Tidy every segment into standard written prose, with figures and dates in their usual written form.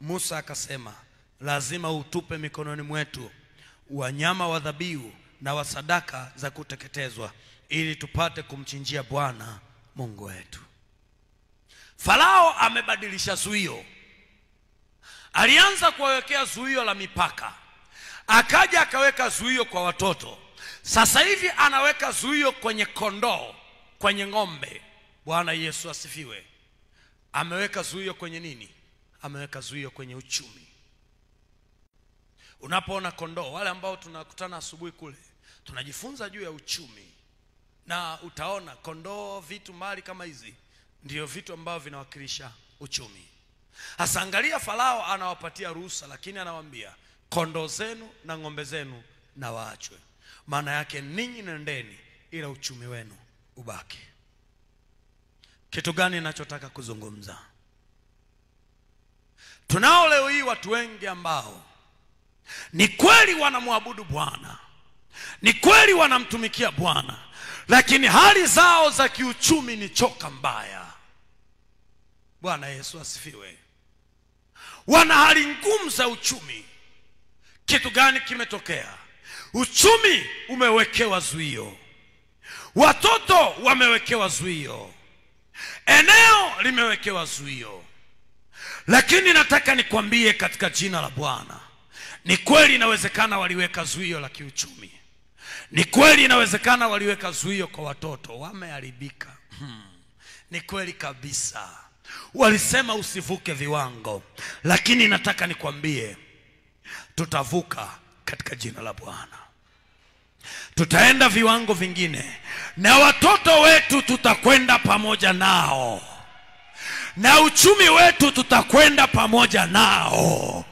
Musa akasema, lazima utupe mikononi mwetu wanyama wa dhabihu na wa sadaka za kuteketezwa, ili tupate kumchinjia Bwana Mungu wetu. Farao amebadilisha zuio. Alianza kuwekea zuio la mipaka, akaja akaweka zuio kwa watoto. Sasa hivi anaweka zuio kwenye kondoo, kwenye ng'ombe. Bwana Yesu asifiwe. Ameweka zuio kwenye nini? Ameweka zuio kwenye uchumi. Unapoona kondoo, wale ambao tunakutana asubuhi kule, tunajifunza juu ya uchumi. Na utaona kondoo, vitu mali kama hizi ndio vitu ambavyo vinawakilisha uchumi. Hasa angalia, Farao anawapatia ruhusa, lakini anawaambia kondoo zenu na ng'ombe zenu na waachwe. Maana yake ninyi nendeni, ila uchumi wenu ubaki. Kitu gani ninachotaka kuzungumza? Tunao leo hii watu wengi ambao ni kweli wanamwabudu Bwana, ni kweli wanamtumikia Bwana, lakini hali zao za kiuchumi ni choka mbaya. Bwana Yesu asifiwe. Wana hali ngumu za uchumi. Kitu gani kimetokea? Uchumi umewekewa zuio, watoto wamewekewa zuio, eneo limewekewa zuio. Lakini nataka nikwambie katika jina la Bwana, ni kweli inawezekana waliweka zuio la kiuchumi. Ni kweli inawezekana waliweka zuio kwa watoto, wameharibika. Ni kweli kabisa. Walisema usivuke viwango, lakini nataka nikwambie tutavuka katika jina la Bwana. Tutaenda viwango vingine, na watoto wetu tutakwenda pamoja nao, na uchumi wetu tutakwenda pamoja nao.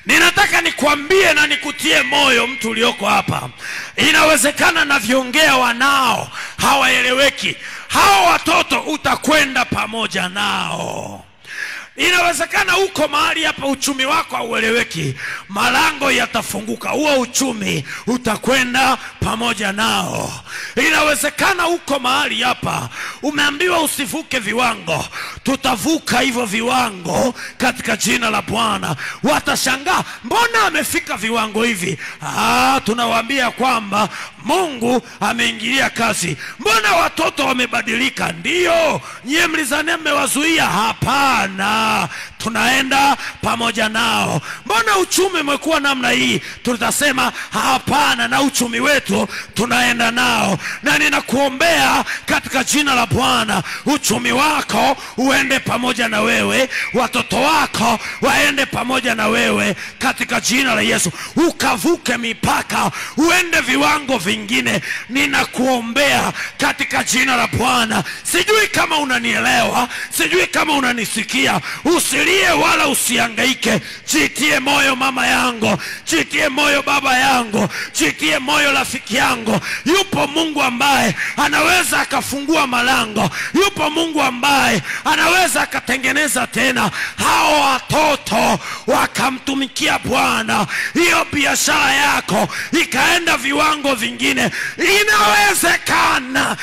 Ninataka nikwambie na nikutie moyo, mtu ulioko hapa, inawezekana na viongea wanao hawaeleweki. Hao watoto utakwenda pamoja nao. Inawezekana uko mahali hapa uchumi wako haueleweki, malango yatafunguka, huo uchumi utakwenda pamoja nao. Inawezekana uko mahali hapa umeambiwa usivuke viwango, tutavuka hivyo viwango katika jina la Bwana. Watashangaa, mbona amefika viwango hivi? Tunawaambia kwamba Mungu ameingilia kazi. Mbona watoto wamebadilika? Ndio, nyie mlizania mmewazuia. Hapana, tunaenda pamoja nao. Mbona uchumi umekuwa namna hii? Tutasema hapana, na uchumi wetu tunaenda nao. Na ninakuombea katika jina la Bwana, uchumi wako uende pamoja na wewe, watoto wako waende pamoja na wewe katika jina la Yesu. Ukavuke mipaka, uende viwango vingine. Ninakuombea katika jina la Bwana. Sijui kama unanielewa, sijui kama unanisikia. Usilie wala usihangaike. Jitie moyo mama yangu, jitie moyo baba yangu, jitie moyo rafiki yangu. Yupo Mungu ambaye anaweza akafungua malango. Yupo Mungu ambaye anaweza akatengeneza tena. Hao watoto wakamtumikia Bwana, hiyo biashara yako ikaenda viwango vingine. Inawezekana,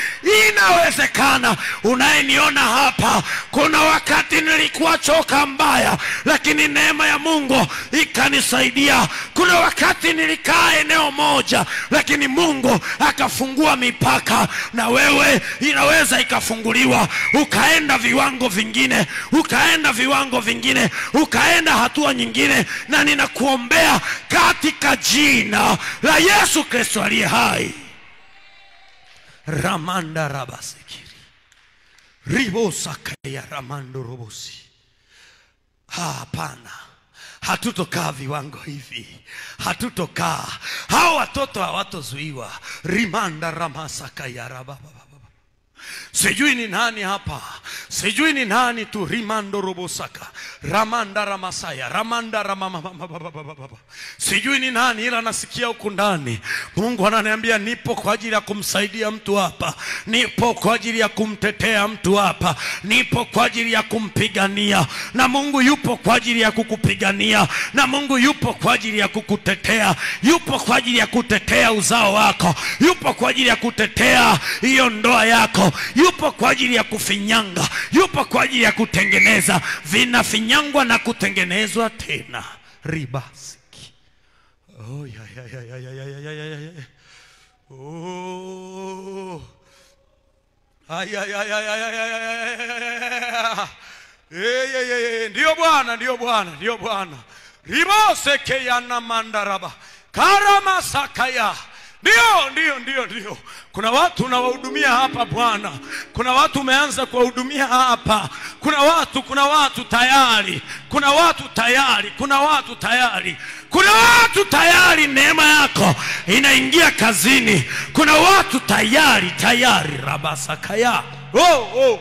inawezekana. Unayeniona hapa, kuna wakati nilikuwa choka mbaya, lakini neema ya Mungu ikanisaidia. Kuna wakati nilikaa eneo moja, lakini Mungu akafungua mipaka. Na wewe inaweza ikafunguliwa, ukaenda viwango vingine, ukaenda viwango vingine, ukaenda hatua nyingine. Na ninakuombea katika jina la Yesu Kristo aliye hai. Ramanda rabasikiri ribosa kaya ramando robosi. Hapana, hatutokaa viwango hivi, hatutokaa. Hao watoto hawatozuiwa. Rimanda ramasaka ya rababa. Sijui ni nani hapa, sijui ni nani tu. Rimando robosaka ramanda ramasaya ramanda ramamamamamamamamamama. Sijui ni nani, ila nasikia huku ndani Mungu ananiambia nipo kwa ajili ya kumsaidia mtu hapa, nipo kwa ajili ya kumtetea mtu hapa, nipo kwa ajili ya kumpigania. Na Mungu yupo kwa ajili ya kukupigania, na Mungu yupo kwa ajili ya kukutetea. Yupo kwa ajili ya kutetea uzao wako, yupo kwa ajili ya kutetea hiyo ndoa yako, yupo kwa ajili ya kufinyanga, yupo kwa ajili ya kutengeneza. Vinafinyangwa na kutengenezwa tena. Ribasiki. Oh ya. Oh. Ndio Bwana, ndio Bwana, ndio Bwana. Riboseke yana mandaraba. Karama sakaya. Ndio. Kuna watu unawahudumia hapa Bwana. Kuna watu umeanza kuwahudumia hapa. Kuna watu tayari. Kuna watu tayari neema yako inaingia kazini. Kuna watu tayari. Rabasakaya. Oh.